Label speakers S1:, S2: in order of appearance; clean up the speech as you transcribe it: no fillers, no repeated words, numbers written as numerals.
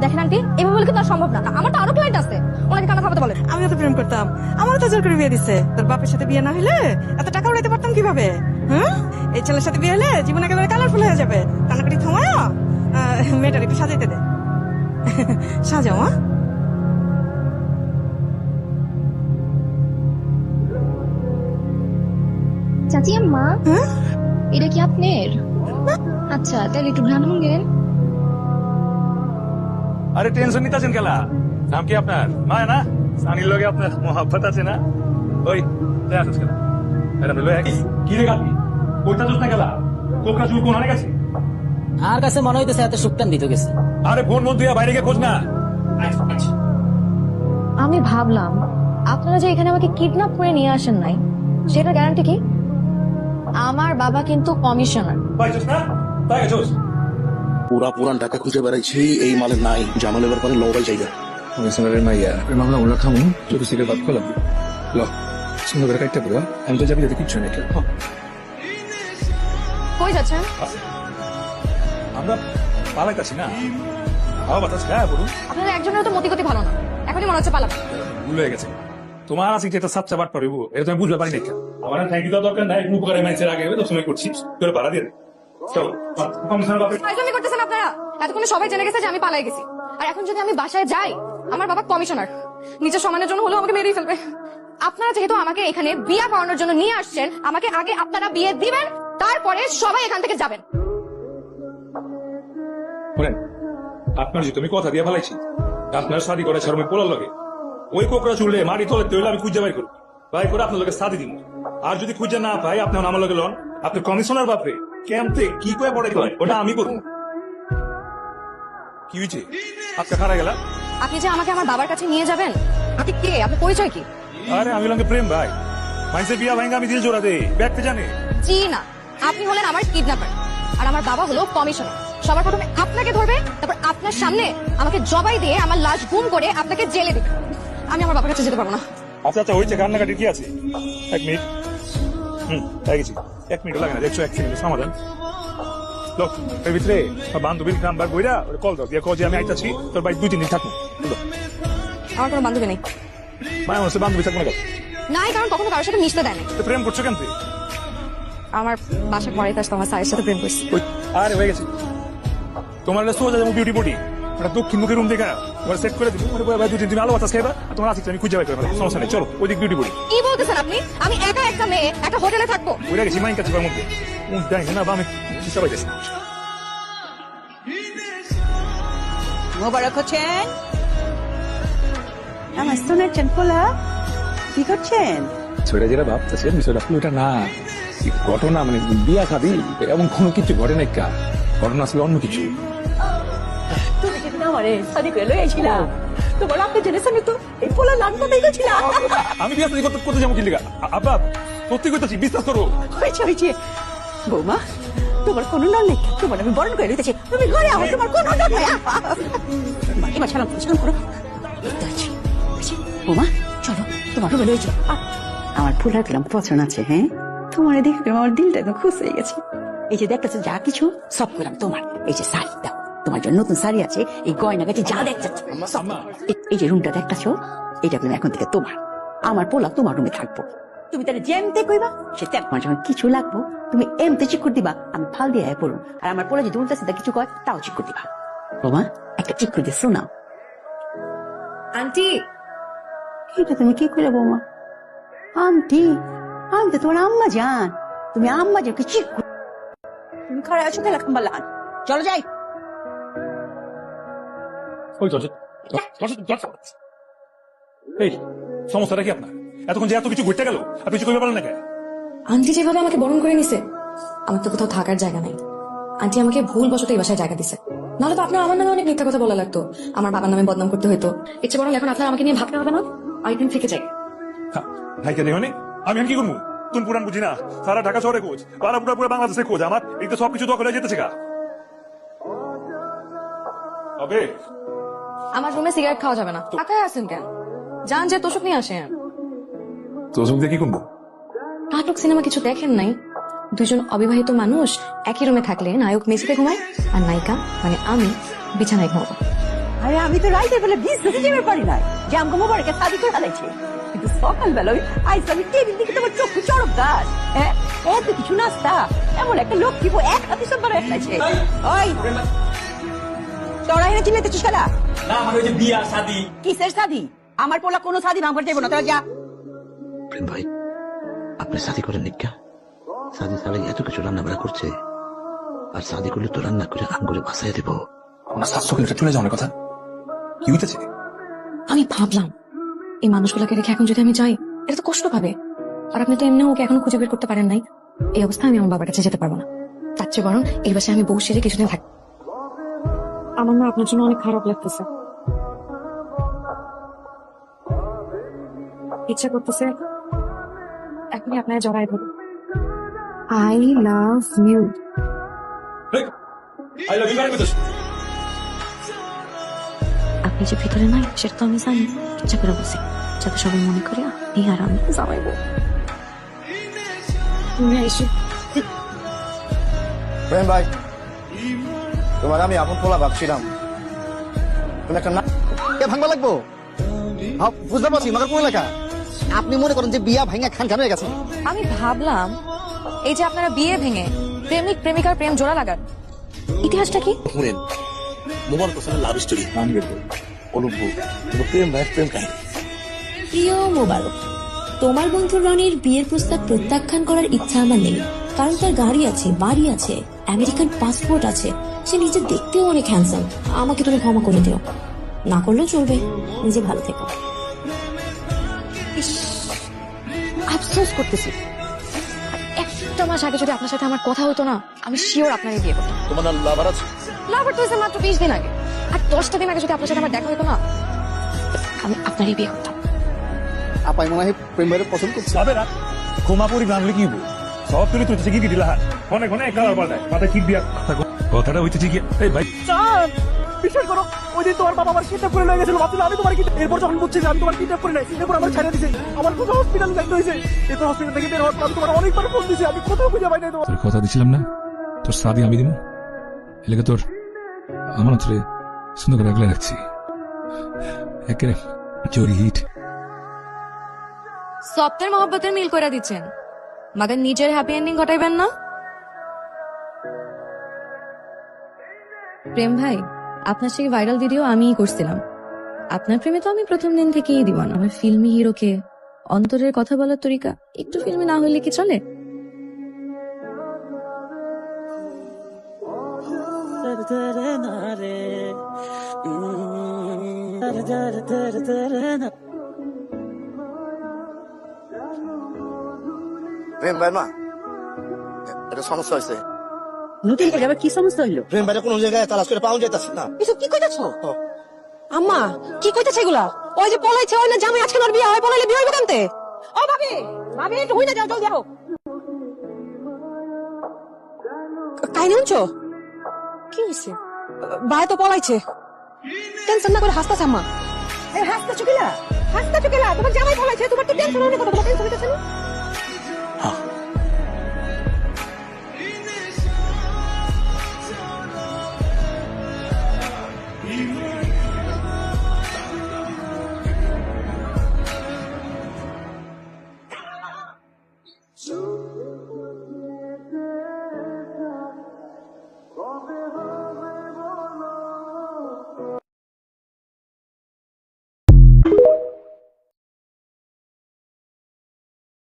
S1: দেখেন আন্টি, এভাবে বলে কিন্তু আর সম্ভব না। আমার তো আরো ক্লায়েন্ট আছে, ওনাকে কানা খাওয়াতে বলেন।
S2: আমিও তো প্রেম করতাম, আমারও তো জোর করে বিয়ে দিচ্ছে। তোর বাপের সাথে বিয়ে না হলে এত টাকা উড়াইতে পারতাম কিভাবে? হ্যাঁ, এই ছেলের সাথে বিয়ে হলে জীবন একেবারে কালারফুল হয়ে যাবে। কানাকাটি থামায় মেয়েটার একটু সাজাইতে দে। সাজাও মা।
S1: চাচি আম্মা,
S2: হ্যাঁ,
S1: এটা কি আপনার? আচ্ছা, তাহলে একটু ঘ্রাণ ভাঙেন।
S3: আরে টেনশন নিতেছেন কেলা? নাম কি আপনার? মায়া না? সানির লগে আপনার মহাব্বত আছে না? ওই আসিস কেলা? ম্যাডাম কি রে গাতি কোথা চুস না গেলা? কোকরা চুল কোন অনেক আছে?
S4: আর কাছে মনে হইতেছে এত সুক্তান দিতে গেছে।
S3: আরে ফোন মন দিয়া বাইরে গিয়ে খোঁজ না।
S1: আমি ভাবলাম আপনারা যে এখানে আমাকে কিডন্যাপ করে নিয়ে আসেন নাই, সেটা গ্যারান্টি কি? আমার বাবা কিন্তু কমিশনার।
S3: পাইছস না? তাই গেছস?
S5: পুরান টাকা খুঁজে বেড়াইছি, এই মালে নাই। জামালের ব্যাপারে লবাই জায়গা
S6: কমিশনারের মাইয়া মামলা ওরা খামু চোখ সিগারেট ভাত খোলাম ল সুন্দর করে কাটতে পুরো আমি তো যাবি যাতে কিচ্ছু নেই।
S1: কই যাচ্ছেন?
S3: আমরা পালাইতাছি না। হাওয়া বাতাস গায়ে পড়ুন।
S1: আপনাদের একজনের তো মতিগতি ভালো না, এখনই মনে হচ্ছে পালাবেন।
S3: ভুল হয়ে গেছে। তোমার আছে যে একটা সাচ্চা বাট পারিব, এটা তুমি বুঝতে পারি না। আমার থ্যাংক ইউ দেওয়া দরকার নাই, উপকারে মাইছের আগে তো সময় করছিস তোর ভাড়া দিয়ে দে। চলো কমিশনার বাপে
S1: ফাইজলামি করতেছেন আপনারা। এতক্ষণে সবাই জেনে গেছে যে আমি পালাই গেছি, আর এখন যদি আমি বাসায় যাই, আমার বাবা কমিশনার, নিজের সম্মানের জন্য হলেও আমাকে মেরেই ফেলবে। আপনারা যেহেতু আমাকে এখানে বিয়ে করানোর জন্য নিয়ে আসছেন, আমাকে আগে আপনারা বিয়ে দিবেন, তারপরে সবাই এখান থেকে যাবেন।
S3: শুনেন, আপনার যে তুমি কথা দিয়ে ফেলাইছি, আপনার শাদি করে শর্মে পোলার লগে ওই কোকরা চুলে মাটি তোলে তৈলে আমি খুঁজে বাই করবো, বাই করে আপনার লগে শাদি দিব। আর যদি খুঁজে না পাই, আপনি আমার লগে লন, আপনি কমিশনার বাপরে ক্যাম্পে কি করে পড়ে গেলেন ওটা আমি করবো। কি হয়েছে? আজকে খারা গেলা?
S1: আপনি যে আমাকে আমার বাবার কাছে নিয়ে যাবেন, আপনি কে? আপনার পরিচয় কি?
S3: আরে আমি লঙ্গে প্রেম ভাই, মাইসে বিয়া ভাঙ্গা আমি দিল জোড়া দে ব্যাগতে জানে।
S1: জি না, আপনি হলেন আমার কিডন্যাপার, আর আমার বাবা হলো কমিশনার। সবার প্রথমে আপনাকে ধরবে, তারপর আপনার সামনে আমাকে জবাই দিয়ে আমার লাশ গুম করে আপনাকে জেলে দিবে। আমি আমার বাবার কাছে যেতে পারবো না।
S3: আচ্ছা আচ্ছা হয়েছে, কান্নাকাটি কি আছে? এক মিনিট। হয়ে গেছি। 1 মিনিট লাগে না, 101 সমাধান। লোক এর ভিতরে বান্ধবীর নাম্বার বইরা কল দাও দিয়ে কল যে আমি আইতাছি, তোর বাড়ি 2-3 দিন থাকবো।
S1: আমার কোনো বান্ধবী নেই।
S3: মায়ের মনে বান্ধবী থাকবো না।
S1: নাই, কারণ কখনো কারোর সাথে মিশতে দেয় না।
S3: তো প্রেম করছো কেন তুই?
S1: আমার বাসা পরে আসতো, আমার স্যারের সাথে প্রেম করছি।
S3: আরে হয়ে গেছে। তোমার সোজা যেমন বিউটি বডি, ওটা দক্ষিণ মুখের রুম দেখা ওরা সেট করে দিবি। ওরা 2-3 দিন আলো বাতাস খাইবা, আর তোমার আসিস আমি খুঁজে বাই করে ফেলবো। সমস্যা নেই, চলো ওইদিক বিউটি বডি।
S1: কি বলতেছেন আপনি? আমি একা একটা মেয়ে একটা হোটেলে থাকবো?
S3: ওইটা গেছি মাইন কাছে মধ্যে দেয় না বা আমি সবাই গেছি।
S2: মোবারক হচ্ছেন আমার সোনার চানপোলা। কি করছেন?
S6: ছেড়ে যেটা ভাবতেছে বিষয়টা পুরোটা না ঘটনা, মানে বিয়া খাবি এমন কোনো কিছু ঘটে নাই। কা ঘটনা আসলে অন্য কিছু।
S2: তুমি কিন্তু আমারে শাদি করে লই আইছিলা, তোমার আপনি জেনেছেন তো এই পোলা লানটা দেখেছিল।
S3: আমি বিয়া করতে যাবো কি লিগা? আব্বা সত্যি করতেছি, বিশ্বাস করো।
S2: হয়েছে বৌমা, তোমার কোনো নল নেই, তোমার আমি বরণ করে দিতেছি। তুমি ঘরে আও, তোমার কোনো নল নাই। এবার সালাম করো। বৌমা চলো, তোমার রুমে লয়ে যাও। আমার ফুলার পেলাম পছন্দ আছে। হ্যাঁ, তোমার দেখে আমার দিলটা একদম খুশ হয়ে গেছে। এই যে দেখতেছো যা কিছু সব করলাম তোমার। এই যে শাড়ি দাও, তোমার জন্য নতুন শাড়ি আছে, এই গয়না গাছে যা দেখতেছো সব। এই যে রুমটা দেখতেছো, এটা পেলাম এখন থেকে তোমার। আমার পোলা তোমার রুমে থাকবো। তুমি তাহলে যেমতে কইবা সে তেমন। যখন কিছু লাগবো তুমি এমতে চিক করে দিবা, আমি ফাল দিয়ে আয় পড়ুন। আর আমার পোলা যদি উল্টা সিধা কিছু কয় তাও চিক করে দিবা। বাবা একটা চিক করে দিয়ে শোনাও।
S1: আন্টি,
S2: এটা তুমি কি করে বৌমা? আন্টি, আমি তো তোমার আম্মা জান। তুমি আম্মা যাকে চিক তুমি খাড়া আছো তাহলে খাম্বা লান। চলো যাই।
S3: ওই চল এই সমস্যাটা কি আপনার? এতক্ষণ যে এত কিছু ঘুরতে গেল, আপনি কিছু করতে পারলেন না কেন?
S1: আন্টি যেভাবে আমাকে বরণ করে নিছে, আমার তো কোথাও থাকার জায়গা নাই। আন্টি আমাকে ভুল বশত এই বাসায় জায়গা দিছে, নাহলে তো আপনার আমার নামে অনেক মিথ্যা কথা বলা লাগতো, আমার বাবার নামে বদনাম করতে হইতো। ইচ্ছে বরং এখন আপনার আমাকে নিয়ে ভাবতে হবে না, আরেকদিন থেকে যাই।
S3: ভাইকে দেখো নি আমি কি করবো? তুই পুরান বুঝি না, সারা ঢাকা শহরে খোঁজ, পাড়া পুরা পুরা বাংলাদেশে খোঁজ, আমার এই তো সবকিছু দখল হয়ে যেতেছে গা। হবে
S1: আমার রুমে সিগারেট খাওয়া যাবে না। টাকায় আসেন কেন? যান যে তোষক নিয়ে আসেন।
S3: তোষক দিয়ে কি করবো?
S1: নাটক সিনেমা কিছু দেখেন নাই? দুজন অবিবাহিত মানুষ একই রুমে থাকলে নায়ক মেঝেতে ঘুমায়, আর নায়িকা মানে আমি বিছানায় ঘুমাবো।
S2: আরে আমি তো রাইতে বেলা বিজনেসে যেতে পারি না যে আমাকে মোবারকে শাদি করে হালাইছে, কিন্তু সকালবেলা ওই আইসা আমি টেবিল দিকে তোমার চোখ চড়ক গাছ, হ্যাঁ এত কিছু নাস্তা, এমন একটা লোক কি এক হাতে সব বাড়াই খাইছে। ওই তোরা এনে চিল্লাইতেছিস খেলা
S7: না আমার ওই যে বিয়া শাদি
S2: কিসের শাদি? আমার পোলা কোনো শাদি ভাঙ করে যাবো না, তোরা যা।
S5: প্রেম ভাই আপনি শাদি করেন নিকা? শাদি ছাড়াই এত কিছু রান্না বাড়া করছে, আর শাদি করলে তো রান্না করে আম করে বাসায় দেব।
S6: ওনার স্বাস্থ্য কিলোটা চলে যাওয়ার কথা কি হইতেছে?
S1: আমি ভাবলাম এই মানুষগুলোকে রেখে এখন যদি আমি যাই এটা তো কষ্ট পাবে, আর আপনি তো এমনিও ওকে এখনো খুঁজে বের করতে পারেন নাই। এই অবস্থায় আমি আমার বাবার কাছে যেতে পারবো না, তার চেয়ে বরং এই বাসায় আমি বউ সেরে কিছুদিন থাকি। আমার না আপনার জন্য অনেক খারাপ লাগতেছে, ইচ্ছা করতেছে এখনই আপনার জড়াই ধরুন। I love you.
S3: I love you কারে কইতাছ?
S1: আপনি যে ভিতরে নাই সেটা তো আমি জানি, ইচ্ছা করে বসি যাতে সবাই মনে করে এই আর আমি জামাইবো। তুমি এসে
S8: প্রেম ভাই, তোমার আমি আপন পোলা ভাবছিলাম, তুমি একটা না ভাঙবা লাগবো। বুঝতে পারছি মাগার কোন এলাকা আপনি মনে করেন যে বিয়া ভাঙা খান খান হয়ে গেছে।
S1: আমি ভাবলাম এই যে আপনারা বিয়ে ভেঙে প্রেমিক প্রেমিকার প্রেম জোড়া লাগান, ইতিহাসটা কি?
S5: শুনেন মোবারক হোসেনের লাভ স্টোরি অনুভব প্রেম ভাই প্রেম কাহিনী।
S9: প্রিয় মোবারক, তোমার বন্ধু রনির বিয়ের প্রস্তাব প্রত্যাখ্যান করার ইচ্ছা আমার নেই, কারণ তার গাড়ি আছে, বাড়ি আছে, আমেরিকান পাসপোর্ট আছে, সে নিজে দেখতেও অনেক হ্যান্ডসাম। আমাকে তুমি ক্ষমা করে দিও, না করলেও চলবে, নিজে ভালো থেকো।
S1: আফসোস করতেছি একটা মাস আগে যদি আপনার সাথে আমার কথা হতো না, আমি শিওর আপনারই বিয়ে করতাম।
S5: তোমার লাভার আছে?
S1: লাভার তো হয়েছে মাত্র 20 দিন আগে, আর 10টা দিন আগে যদি আপনার সাথে আমার দেখা হতো না, আমি আপনারই বিয়ে করতাম।
S8: আপাই মনে হয় প্রেম ভাইয়ের পছন্দ করছে।
S3: যাবে না ক্ষমা পরি বানলে কি হবো? সব তুলি তুই কি দিলা হাত অনেক অনেক কালার পাল্টায় মাথায় ঠিক দিয়া কথাটা হইতেছে কি? এই ভাই
S7: বিশ্বাস করো ওই দিন তোমার বাবা আমার কিডন্যাপ করে নিয়ে গেছিল, ভাবছিল আমি তোমার এরপর যখন বুঝছি যে আমি তোমার কিডন্যাপ করে নাই, এরপর আমার ছেড়ে দিছে, আমার কোথাও হসপিটাল যাইতে হয়েছে। এরপর হসপিটাল থেকে বের হওয়ার পর আমি তোমার অনেকবার ফোন দিছি, আমি কোথাও খুঁজে পাই নাই তোমার।
S6: তোর কথা দিছিলাম না তোর শাদি আমি দিব, এলাকা তোর আমানত রে সুন্দর করে আগলে রাখছি। একেবারে চোরি হিট
S1: সপ্তাহের মহব্বতের মিল করে দিচ্ছেন, মাগার নিজের হ্যাপি এন্ডিং ঘটাইবেন না। প্রেম ভাই, আপনার সেই ভাইরাল ভিডিও আমিই করছিলাম। আপনার প্রেমে তো আমি প্রথম দিন থেকেই দিওয়ানা। আমার ফিল্মি হিরোকে অন্তরের কথা বলার তরিকা একটু ফিল্মি না হইলে কি চলে?
S8: প্রেম ভাই মা এটা সমস্যা হয়েছে।
S2: নতুন করে আবার কি সমস্যা হইলো?
S8: প্রেম ভাইয়ের কোন জায়গায় তালাশ করে পাওয়া যাইতাছে না।
S2: এসব কি কইতাছ?
S1: আম্মা কি কইতেছে এগুলা? ওই যে পলাইছে, ওই না জামাই আজকে ওর বিয়ে হয়, পলাইলে বিয়ে হইব কেনতে? ও ভাবি, ভাবি একটু হই না যাও, জলদি আও। কাহিনী শুনছো? কি হইছে? ভাই তো পলাইছে। টেনশন না করে হাসতাছে আম্মা।
S2: হাসতে চুকিলা, হাসতে চুকিলা, তোমার জামাই পলাইছে, তোমার তো টেনশন হওয়ার কথা, তোমার টেনশন হইতেছে না?